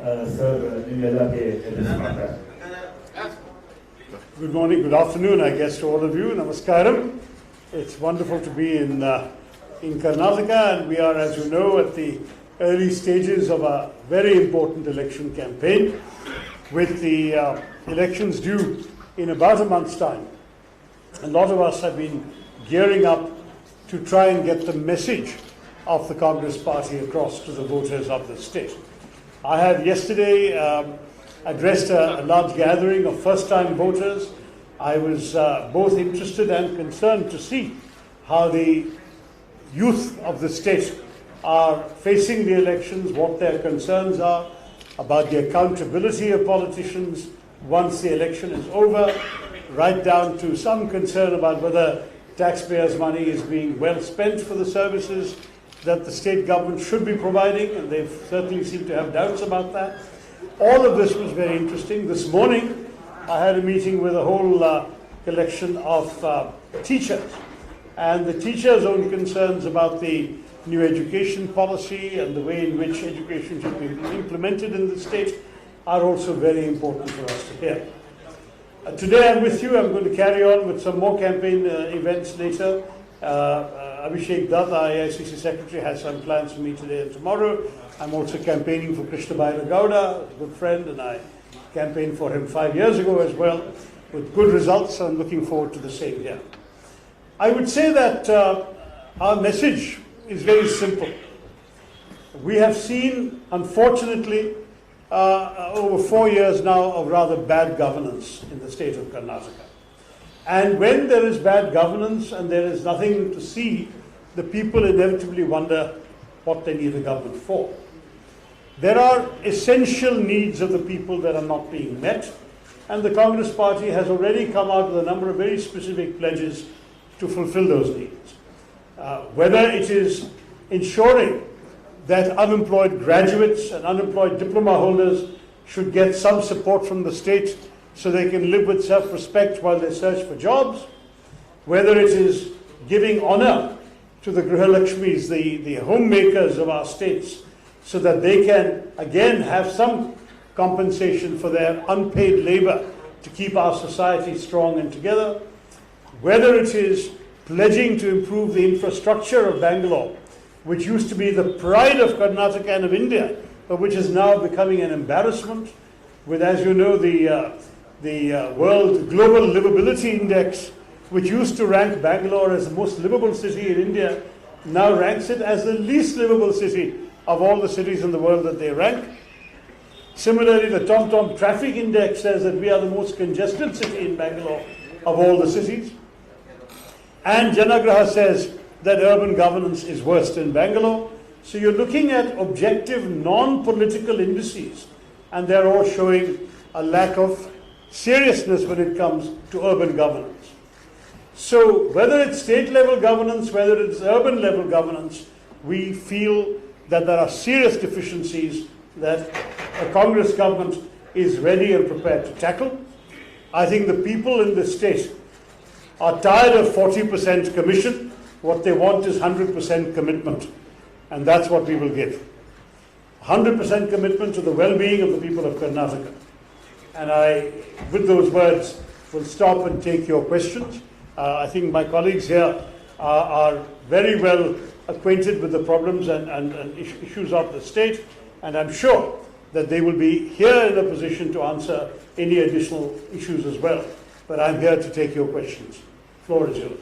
Sir, Nivela. Good morning, good afternoon, I guess, to all of you. Namaskaram. It's wonderful to be in Karnataka, and we are, as you know, at the early stages of a very important election campaign, with the elections due in about a month's time. A lot of us have been gearing up to try and get the message of the Congress party across to the voters of the state. I have yesterday addressed a large gathering of first-time voters. I was both interested and concerned to see how the youth of the state are facing the elections, what their concerns are about the accountability of politicians once the election is over, right down to some concern about whether taxpayers' money is being well spent for the services that the state government should be providing, and they certainly seem to have doubts about that. All of this was very interesting. This morning, I had a meeting with a whole collection of teachers, and the teachers' own concerns about the new education policy and the way in which education should be implemented in the state are also very important for us to hear. Today I'm with you. I'm going to carry on with some more campaign events later. Abhishek Dutt, our AICC Secretary, has some plans for me today and tomorrow. I'm also campaigning for Krishna Gowda, a good friend, and I campaigned for him 5 years ago as well, with good results, and I'm looking forward to the same here. I would say that our message is very simple. We have seen, unfortunately, over 4 years now of rather bad governance in the state of Karnataka. And when there is bad governance and there is nothing to see, the people inevitably wonder what they need the government for. There are essential needs of the people that are not being met, and the Congress party has already come out with a number of very specific pledges to fulfill those needs. Whether it is ensuring that unemployed graduates and unemployed diploma holders should get some support from the state so they can live with self-respect while they search for jobs, whether it is giving honor to the Grihalakshmis, the homemakers of our states, so that they can again have some compensation for their unpaid labor to keep our society strong and together, whether it is pledging to improve the infrastructure of Bangalore, which used to be the pride of Karnataka and of India, but which is now becoming an embarrassment, with, as you know, the World Global Livability Index, which used to rank Bangalore as the most livable city in India, now ranks it as the least livable city of all the cities in the world that they rank. Similarly, the TomTom Traffic Index says that we are the most congested city in Bangalore of all the cities. And Janagraha says that urban governance is worst in Bangalore. So you're looking at objective, non-political indices, and they're all showing a lack of seriousness when it comes to urban governance. So whether it's state-level governance, whether it's urban-level governance, we feel that there are serious deficiencies that a Congress government is ready and prepared to tackle. I think the people in the state are tired of 40% commission. What they want is 100% commitment, and that's what we will give. 100% commitment to the well-being of the people of Karnataka. And I, with those words, will stop and take your questions. I think my colleagues here are very well acquainted with the problems and issues of the state, and I'm sure that they will be here in a position to answer any additional issues as well. But I'm here to take your questions. Floor is yours.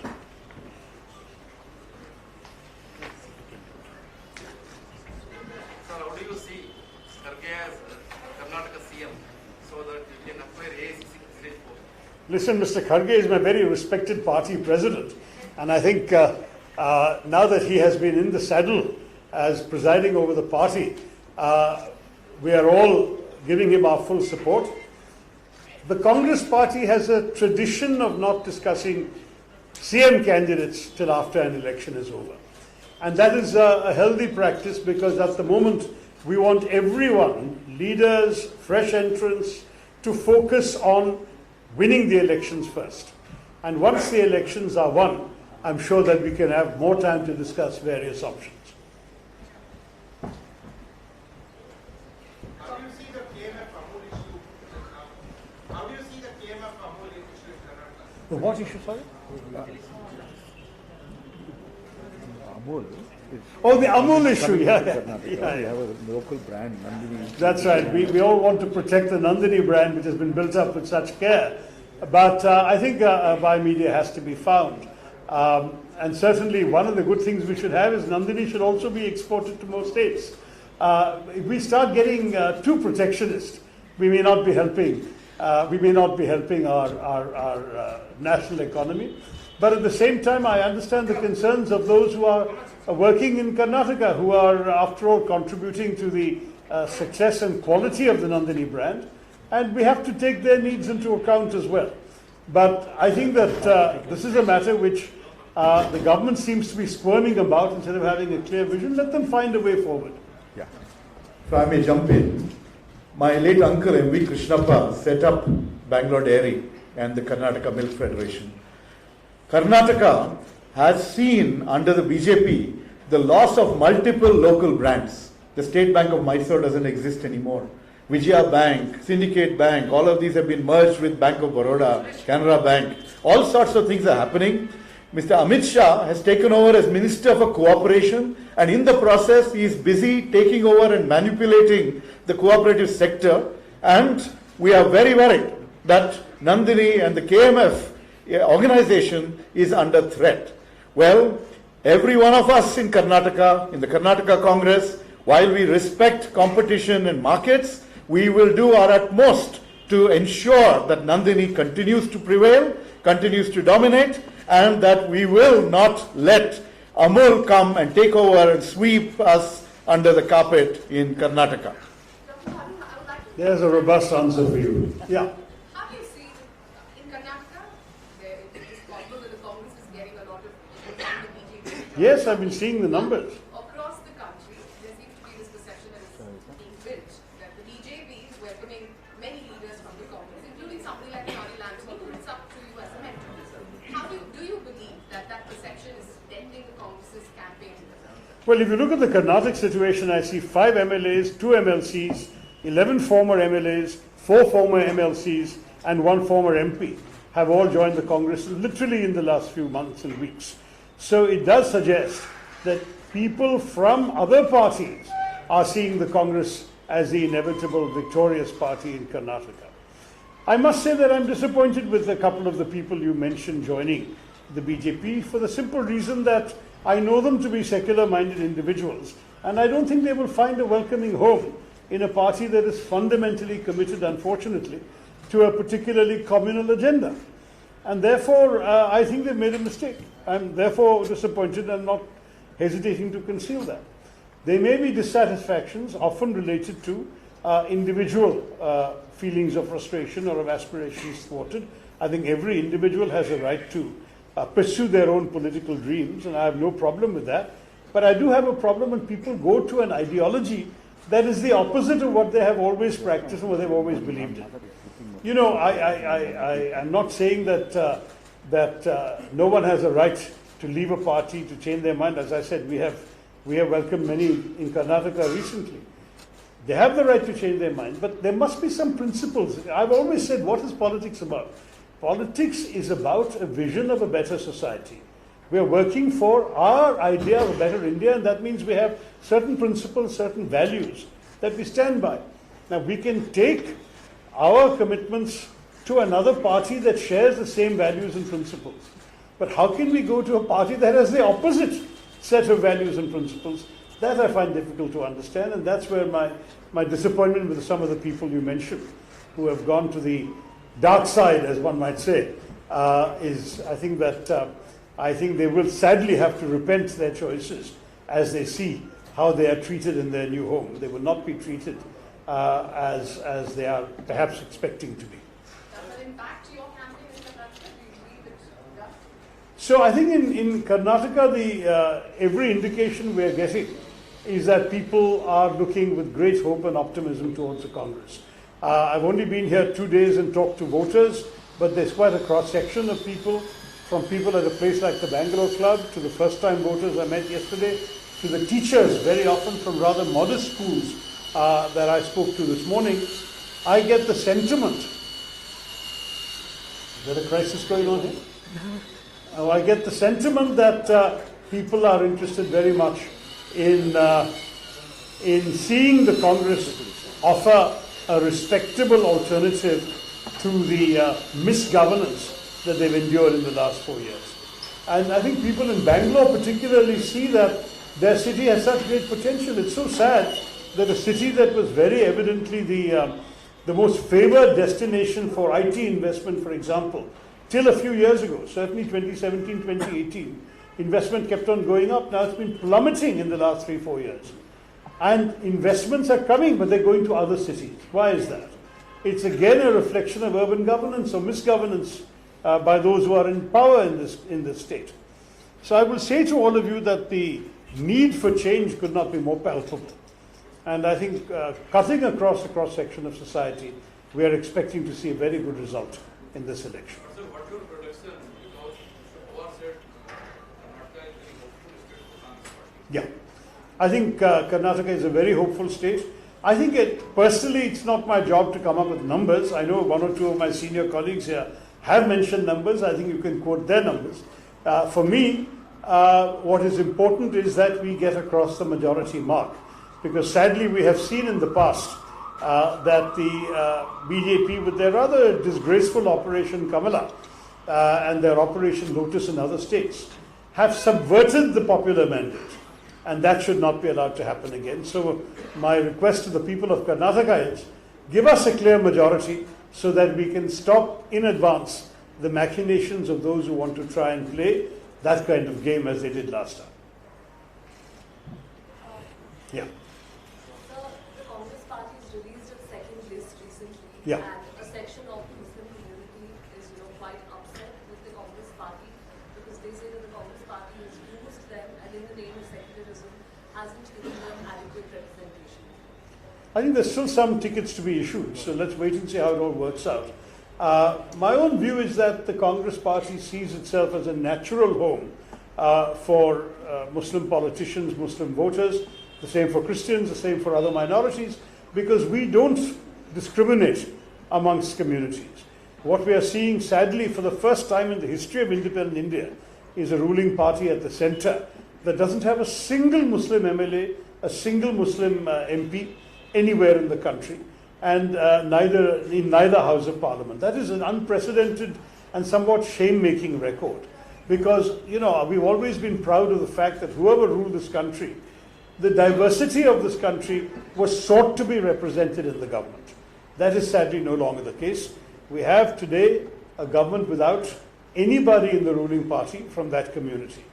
Listen, Mr. Kharge is my very respected party president, and I think now that he has been in the saddle as presiding over the party, we are all giving him our full support. The Congress party has a tradition of not discussing CM candidates till after an election is over. And that is a healthy practice, because at the moment we want everyone, leaders, fresh entrants, to focus on winning the elections first. And once the elections are won, I'm sure that we can have more time to discuss various options. How do you see the KMF Amul issue? How do you see the KMF Amul issue in Karnataka? The what issue, sorry? Amul. Oh, the Amul issue, yeah. We have a local brand, Nandini. That's right. We all want to protect the Nandini brand, which has been built up with such care. But I think a buy media has to be found. And certainly one of the good things we should have is Nandini should also be exported to more states. If we start getting too protectionist, we may not be helping. Our national economy. But at the same time, I understand the concerns of those who are working in Karnataka, who are, after all, contributing to the success and quality of the Nandini brand. And we have to take their needs into account as well. But I think that this is a matter which the government seems to be squirming about instead of having a clear vision. Let them find a way forward. Yeah. If I may jump in, my late uncle M.V. Krishnappa set up Bangalore Dairy and the Karnataka Milk Federation. Karnataka has seen under the BJP the loss of multiple local brands. The State Bank of Mysore doesn't exist anymore. Vijaya Bank, Syndicate Bank, all of these have been merged with Bank of Baroda, Canara Bank. All sorts of things are happening. Mr. Amit Shah has taken over as Minister for Cooperation, and in the process he is busy taking over and manipulating the cooperative sector, and we are very worried that Nandini and the KMF organization is under threat. Well, every one of us in Karnataka, in the Karnataka Congress, while we respect competition and markets, we will do our utmost to ensure that Nandini continues to prevail, continues to dominate, and that we will not let Amul come and take over and sweep us under the carpet in Karnataka. There's a robust answer for you. Yeah. How do you see in Karnataka, it is possible that the Congress is getting a lot of from the BJP? Yes, I've been seeing the numbers. Across the country, there seems to be this perception that is being built that the BJP is welcoming many leaders from the Congress, including somebody like Nari Lansky, who looks up to you as a mentor. How do you believe that perception is denting the Congress's campaign? Well, if you look at the Karnataka situation, I see 5 MLAs, 2 MLCs, 11 former MLAs, 4 former MLCs, and 1 former MP have all joined the Congress literally in the last few months and weeks. So it does suggest that people from other parties are seeing the Congress as the inevitable victorious party in Karnataka. I must say that I'm disappointed with a couple of the people you mentioned joining the BJP for the simple reason that I know them to be secular-minded individuals, and I don't think they will find a welcoming home in a party that is fundamentally committed, unfortunately, to a particularly communal agenda. And therefore, I think they've made a mistake. I'm therefore disappointed and not hesitating to conceal that. There may be dissatisfactions, often related to individual feelings of frustration or of aspirations thwarted. I think every individual has a right to pursue their own political dreams, and I have no problem with that. But I do have a problem when people go to an ideology that is the opposite of what they have always practiced and what they've always believed in. You know, I'm not saying that no one has a right to leave a party, to change their mind. As I said, we have welcomed many in Karnataka recently. They have the right to change their mind, but there must be some principles. I've always said, what is politics about? Politics is about a vision of a better society. We are working for our idea of a better India, and that means we have certain principles, certain values that we stand by. Now, we can take our commitments to another party that shares the same values and principles. But how can we go to a party that has the opposite set of values and principles? That I find difficult to understand, and that's where my disappointment with some of the people you mentioned, who have gone to the dark side, as one might say, is I think they will sadly have to repent their choices as they see how they are treated in their new home. They will not be treated as they are perhaps expecting to be. Does that impact your campaign in Karnataka? Do you believe it does? So I think in Karnataka, every indication we are getting is that people are looking with great hope and optimism towards the Congress. I've only been here 2 days and talked to voters, but there's quite a cross-section of people, from people at a place like the Bangalore Club to the first-time voters I met yesterday, to the teachers, very often from rather modest schools that I spoke to this morning, I get the sentiment. Is there a crisis going on here? I get the sentiment that people are interested very much in seeing the Congress offer a respectable alternative to the misgovernance that they've endured in the last 4 years. And I think people in Bangalore particularly see that their city has such great potential. It's so sad that a city that was very evidently the most favored destination for IT investment, for example, till a few years ago, certainly 2017, 2018, investment kept on going up. Now it's been plummeting in the last 3-4 years. And investments are coming, but they're going to other cities. Why is that? It's again a reflection of urban governance or misgovernance by those who are in power in this state. So I will say to all of you that the need for change could not be more palpable. And I think cutting across the cross-section of society, we are expecting to see a very good result in this election. So what's your prediction? Because Pawar said Karnataka is very hopeful state for Congress party. Yeah. I think Karnataka is a very hopeful state. I think personally, it's not my job to come up with numbers. I know one or two of my senior colleagues here have mentioned numbers. I think you can quote their numbers. For me, what is important is that we get across the majority mark. Because sadly, we have seen in the past that the BJP, with their rather disgraceful Operation Kamala and their Operation Lotus in other states, have subverted the popular mandate. And that should not be allowed to happen again. So my request to the people of Karnataka is, give us a clear majority so that we can stop in advance the machinations of those who want to try and play that kind of game as they did last time. Yeah. So the Congress party has released its second list recently, Yeah. and a section of the Muslim community is quite upset with the Congress party because they say that the Congress party has used them and in the name of secularism hasn't given them adequate representation. I think there's still some tickets to be issued, so let's wait and see how it all works out. My own view is that the Congress party sees itself as a natural home for Muslim politicians, Muslim voters, the same for Christians, the same for other minorities, because we don't discriminate amongst communities. What we are seeing, sadly, for the first time in the history of independent India, is a ruling party at the center that doesn't have a single Muslim MLA, a single Muslim MP anywhere in the country, and in neither House of Parliament. That is an unprecedented and somewhat shame-making record, because we've always been proud of the fact that whoever ruled this country, the diversity of this country was sought to be represented in the government. That is sadly no longer the case. We have today a government without anybody in the ruling party from that community.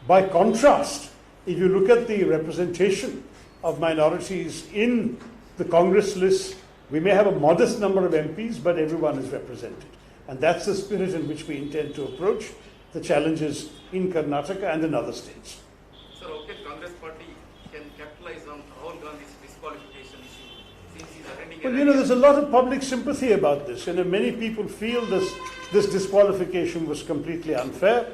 By contrast, if you look at the representation of minorities in the Congress list, we may have a modest number of MPs, but everyone is represented. And that's the spirit in which we intend to approach the challenges in Karnataka and in other states. Sir, okay, Congress party can capitalize on Rahul Gandhi's disqualification issue since he's attending a Well, there's a lot of public sympathy about this. Many people feel this disqualification was completely unfair,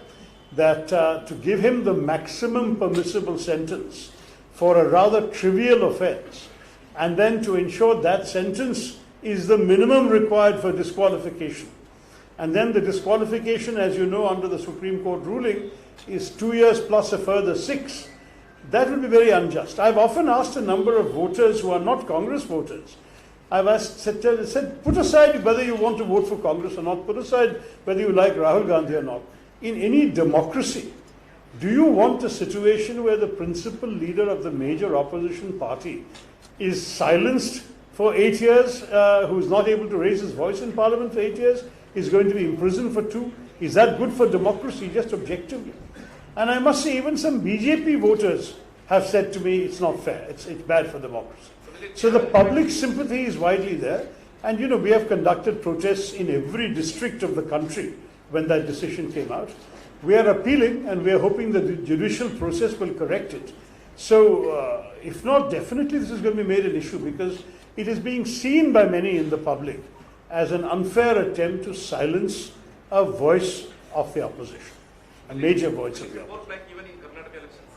that to give him the maximum permissible sentence for a rather trivial offense, and then to ensure that sentence is the minimum required for disqualification. And then the disqualification, as you know, under the Supreme Court ruling, is 2 years plus a further 6. That would be very unjust. I've often asked a number of voters who are not Congress voters, said, put aside whether you want to vote for Congress or not, put aside whether you like Rahul Gandhi or not. In any democracy, do you want a situation where the principal leader of the major opposition party is silenced for 8 years, who is not able to raise his voice in Parliament for 8 years, is going to be imprisoned for 2? Is that good for democracy, just objectively? And I must say, even some BJP voters have said to me, it's not fair, it's bad for democracy. So the public sympathy is widely there, and we have conducted protests in every district of the country when that decision came out. We are appealing, and we are hoping that the judicial process will correct it. So, if not, definitely this is going to be made an issue, because it is being seen by many in the public as an unfair attempt to silence a voice of the opposition, a major voice of the opposition. vote like even in Karnataka elections?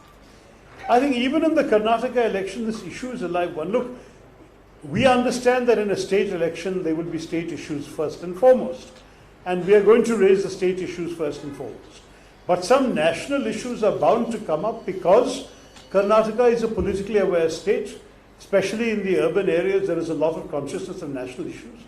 I think even in the Karnataka election, this issue is a live one. Look, we understand that in a state election, there will be state issues first and foremost. And we are going to raise the state issues first and foremost. But some national issues are bound to come up because Karnataka is a politically aware state. Especially in the urban areas, there is a lot of consciousness of national issues.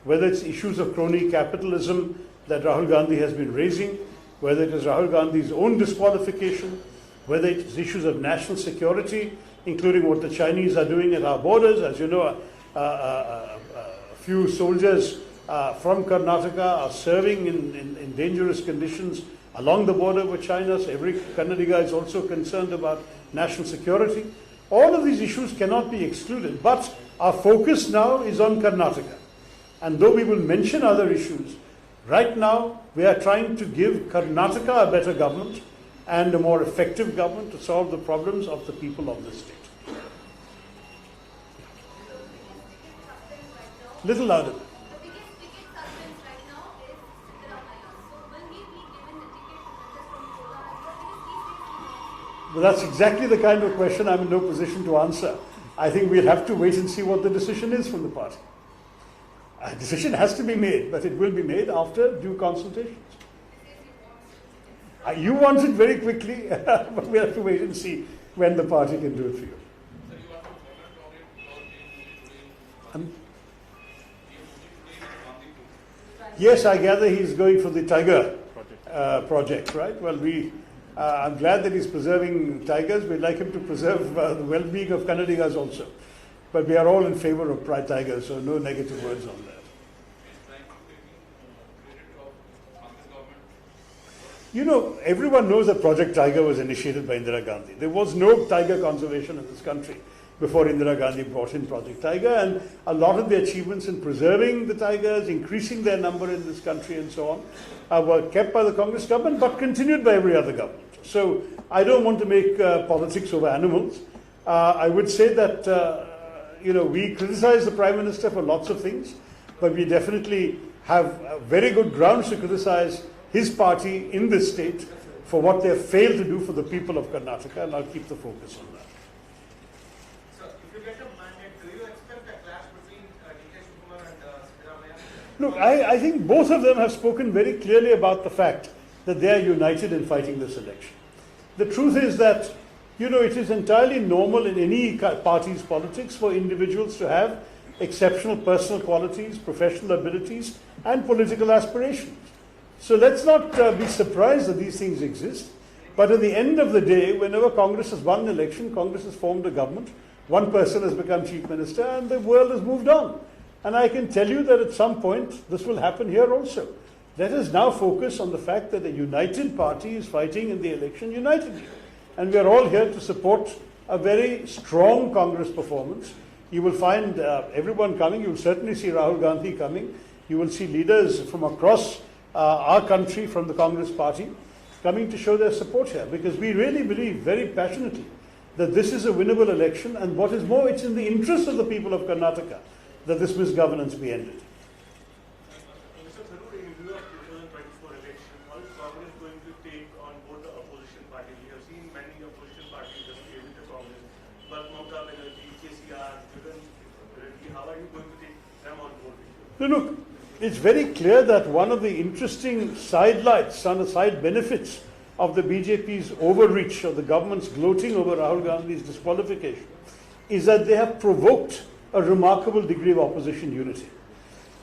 Whether it's issues of crony capitalism that Rahul Gandhi has been raising, whether it is Rahul Gandhi's own disqualification, whether it is issues of national security, including what the Chinese are doing at our borders. As you know, a few soldiers from Karnataka are serving in dangerous conditions along the border with China. So every Kannadiga is also concerned about national security. All of these issues cannot be excluded, but our focus now is on Karnataka. And though we will mention other issues, right now we are trying to give Karnataka a better government and a more effective government to solve the problems of the people of the state. Little louder. Well, that's exactly the kind of question I'm in no position to answer. I think we'll have to wait and see what the decision is from the party. A decision has to be made, but it will be made after due consultations. You want it very quickly, but we'll have to wait and see when the party can do it for you. Yes, I gather he's going for the Tiger project, right? Well, I'm glad that he's preserving tigers. We'd like him to preserve the well-being of Kannadigas also. But we are all in favor of Pride Tigers, so no negative words on that. You know, everyone knows that Project Tiger was initiated by Indira Gandhi. There was no tiger conservation in this country before Indira Gandhi brought in Project Tiger, and a lot of the achievements in preserving the tigers, increasing their number in this country and so on, were kept by the Congress government but continued by every other government. So I don't want to make politics over animals. I would say that we criticize the Prime Minister for lots of things, but we definitely have very good grounds to criticize his party in this state for what they have failed to do for the people of Karnataka, and I'll keep the focus on that. So, if you get a mandate, do you expect a clash between D.K. Shivakumar and Siddharamaiah? Look, I think both of them have spoken very clearly about the fact that they are united in fighting this election. The truth is that, it is entirely normal in any party's politics for individuals to have exceptional personal qualities, professional abilities, and political aspirations. So let's not be surprised that these things exist. But at the end of the day, whenever Congress has won an election, Congress has formed a government, one person has become chief minister, and the world has moved on. And I can tell you that at some point, this will happen here also. Let us now focus on the fact that a united party is fighting in the election unitedly. And we are all here to support a very strong Congress performance. You will find everyone coming. You will certainly see Rahul Gandhi coming. You will see leaders from across our country from the Congress party coming to show their support here, because we really believe very passionately that this is a winnable election, and what is more, it's in the interest of the people of Karnataka that this misgovernance be ended. Mr. Tharoor, in view of 2024 election, how is Congress going to take on both the opposition parties? We have seen many opposition parties associated with the Congress, but Mamata Banerjee, KCR, Jagan Reddy, how are you going to take them on board? Look, it's very clear that one of the interesting sidelights and the side benefits of the BJP's overreach, or the government's gloating over Rahul Gandhi's disqualification, is that they have provoked a remarkable degree of opposition unity.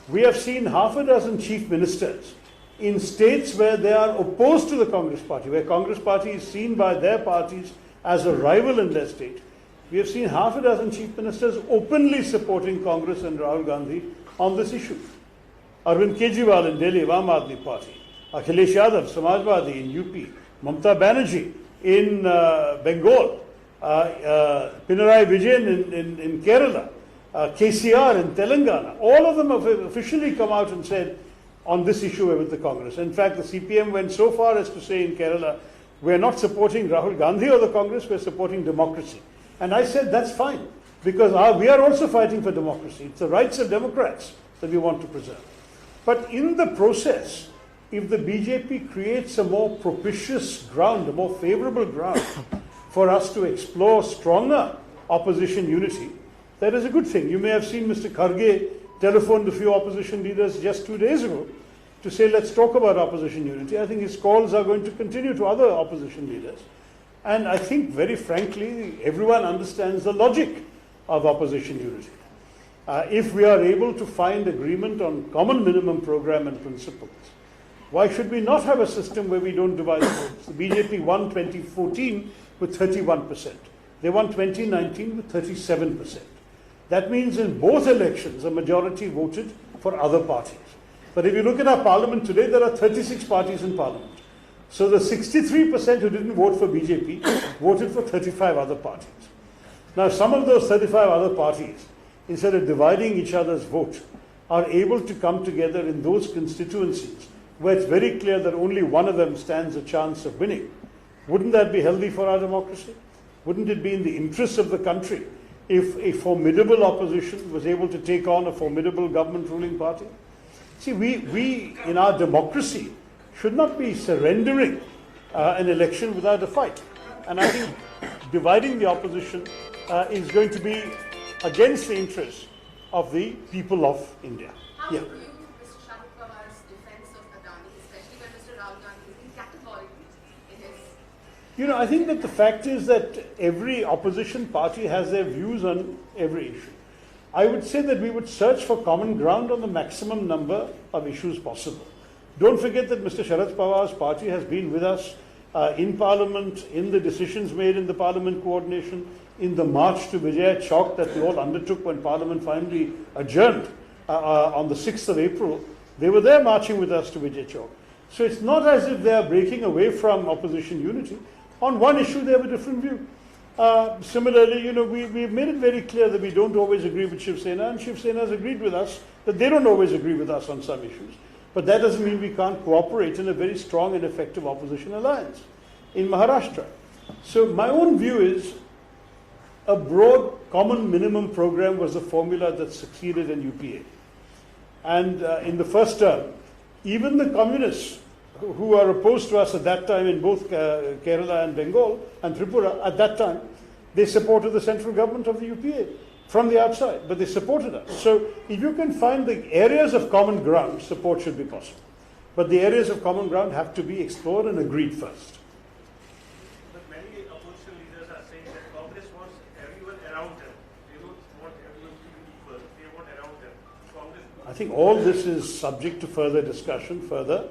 We have seen half a dozen chief ministers in states where they are opposed to the Congress party, where Congress party is seen by their parties as a rival in their state. We have seen half a dozen chief ministers openly supporting Congress and Rahul Gandhi on this issue. Arvind Kejriwal in Delhi, Aam Aadmi Party. Akhilesh Yadav, Samajwadi in UP. Mamata Banerjee in Bengal. Pinarayi Vijayan in Kerala. KCR in Telangana. All of them have officially come out and said on this issue with the Congress. In fact, the CPM went so far as to say in Kerala, we're not supporting Rahul Gandhi or the Congress, we're supporting democracy. And I said, that's fine, because we are also fighting for democracy. It's the rights of Democrats that we want to preserve. But in the process, if the BJP creates a more propitious ground, a more favorable ground for us to explore stronger opposition unity, that is a good thing. You may have seen Mr. Kharge telephoned a few opposition leaders just 2 days ago to say, let's talk about opposition unity. I think his calls are going to continue to other opposition leaders. And I think, very frankly, everyone understands the logic of opposition unity. If we are able to find agreement on common minimum program and principles, why should we not have a system where we don't divide the votes? The BJP won 2014 with 31%. They won 2019 with 37%. That means in both elections, a majority voted for other parties. But if you look at our parliament today, there are 36 parties in parliament. So the 63% who didn't vote for BJP voted for 35 other parties. Now, some of those 35 other parties, instead of dividing each other's vote, are able to come together in those constituencies where it's very clear that only one of them stands a chance of winning. Wouldn't that be healthy for our democracy? Wouldn't it be in the interests of the country if a formidable opposition was able to take on a formidable government ruling party? See, we in our democracy should not be surrendering an election without a fight. And I think dividing the opposition is going to be against the interests of the people of India. How do you view Mr. Shashi Tharoor's defense of Adani, especially when Mr. Rahul Gandhi is categorical in his... I think that the fact is that every opposition party has their views on every issue. I would say that we would search for common ground on the maximum number of issues possible. Don't forget that Mr. Sharad Pawar's party has been with us in Parliament, in the decisions made in the Parliament coordination, in the march to Vijaya Chowk that we all undertook when Parliament finally adjourned on the 6th of April. They were there marching with us to Vijaya Chowk. So it's not as if they are breaking away from opposition unity. On one issue, they have a different view. Similarly, we've made it very clear that we don't always agree with Shiv Sena, and Shiv Sena has agreed with us that they don't always agree with us on some issues. But that doesn't mean we can't cooperate in a very strong and effective opposition alliance in Maharashtra. So my own view is a broad common minimum program was the formula that succeeded in UPA. And in the first term, even the communists who are opposed to us at that time in both Kerala and Bengal and Tripura, at that time, they supported the central government of the UPA from the outside, but they supported us. So if you can find the areas of common ground, support should be possible. But the areas of common ground have to be explored and agreed first. But many opposition leaders are saying that Congress wants everyone around them. They don't want everyone to be equal. They want around them. Congress. I think all this is subject to further discussion, further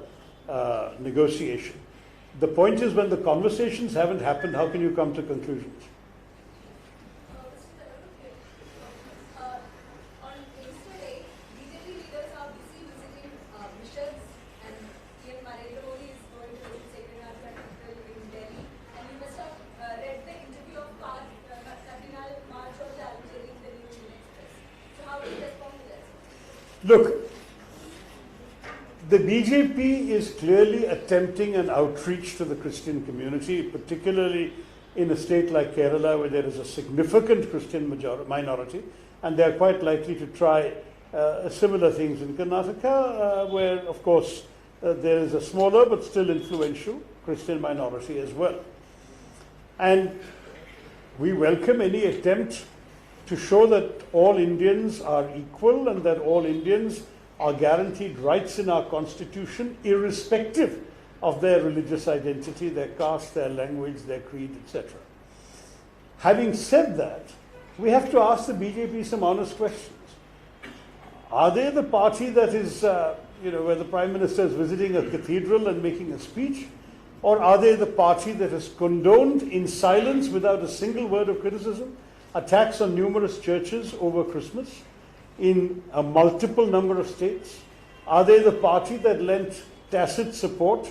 negotiation. The point is, when the conversations haven't happened, how can you come to conclusions? On yesterday, BJP leaders are busy visiting missions, and PM Narendra Modi is going to visit Sacred Heart Cathedral in Delhi. And you must have read the interview of Cardinal March of challenging the New Indian Express. So how do you respond to that? Look, the BJP is clearly attempting an outreach to the Christian community, particularly in a state like Kerala, where there is a significant Christian minority, and they are quite likely to try similar things in Karnataka, where, of course, there is a smaller but still influential Christian minority as well. And we welcome any attempt to show that all Indians are equal and that all Indians are guaranteed rights in our constitution, irrespective of their religious identity, their caste, their language, their creed, etc. Having said that, we have to ask the BJP some honest questions. Are they the party that is, where the Prime Minister is visiting a cathedral and making a speech? Or are they the party that has condoned in silence, without a single word of criticism, attacks on numerous churches over Christmas in a multiple number of states? Are they the party that lent tacit support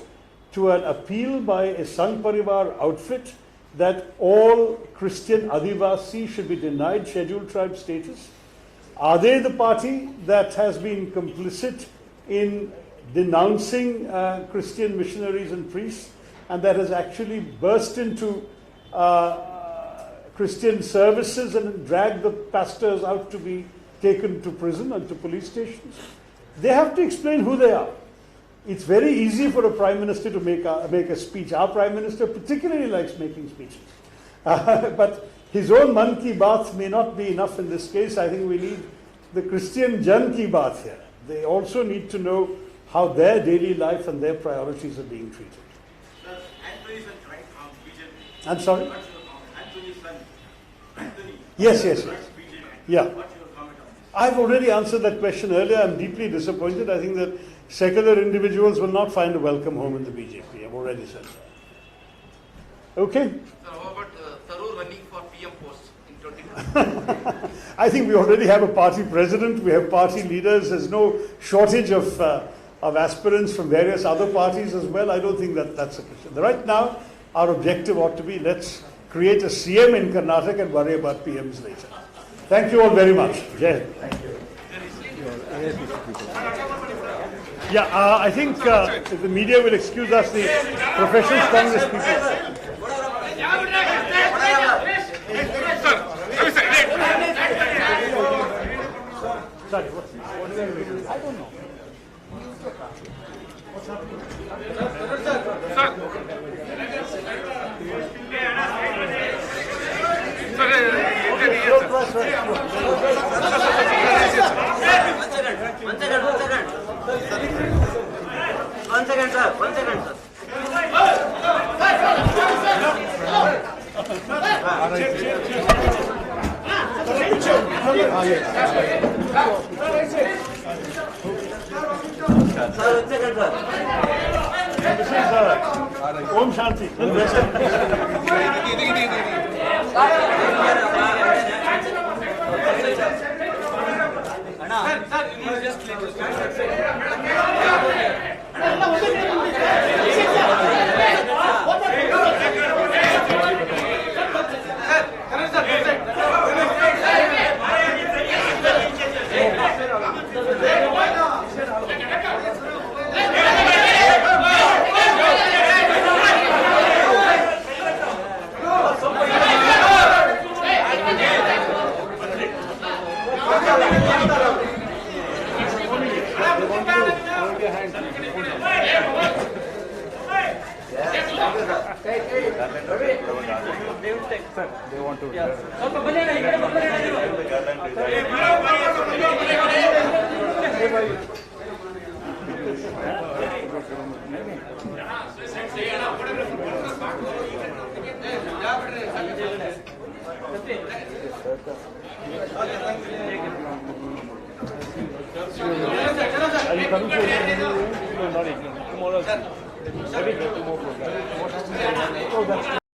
to an appeal by a Sangh Parivar outfit that all Christian Adivasi should be denied scheduled tribe status? Are they the party that has been complicit in denouncing Christian missionaries and priests, and that has actually burst into Christian services and dragged the pastors out to be taken to prison and to police stations? They have to explain who they are. It's very easy for a Prime Minister to make a speech. Our Prime Minister particularly likes making speeches. But his own Man Ki Baat may not be enough in this case. I think we need the Christian Jan Ki Baat here. They also need to know how their daily life and their priorities are being treated. Sir, Anthony's a right from BJP. I'm sorry? What's your comment? Anthony's son, Anthony. Yes, yes, yes. That's BJP. Yeah. What's your comment on this? I've already answered that question earlier. I'm deeply disappointed. I think that secular individuals will not find a welcome home in the BJP. I've already said that. Okay? Sir, how about Tharoor running for PM post in 2020? I think we already have a party president. We have party leaders. There's no shortage of aspirants from various other parties as well. I don't think that that's a question. Right now, our objective ought to be let's create a CM in Karnataka and worry about PMs later. Thank you all very much. Jai Hind. Thank you. Yeah, I think if the media will excuse us, the professional Congress people. Sorry, I don't know. One second, sir. This is Om Shanti. They want to. Are you coming to No, not tomorrow. Maybe get tomorrow. Oh, that's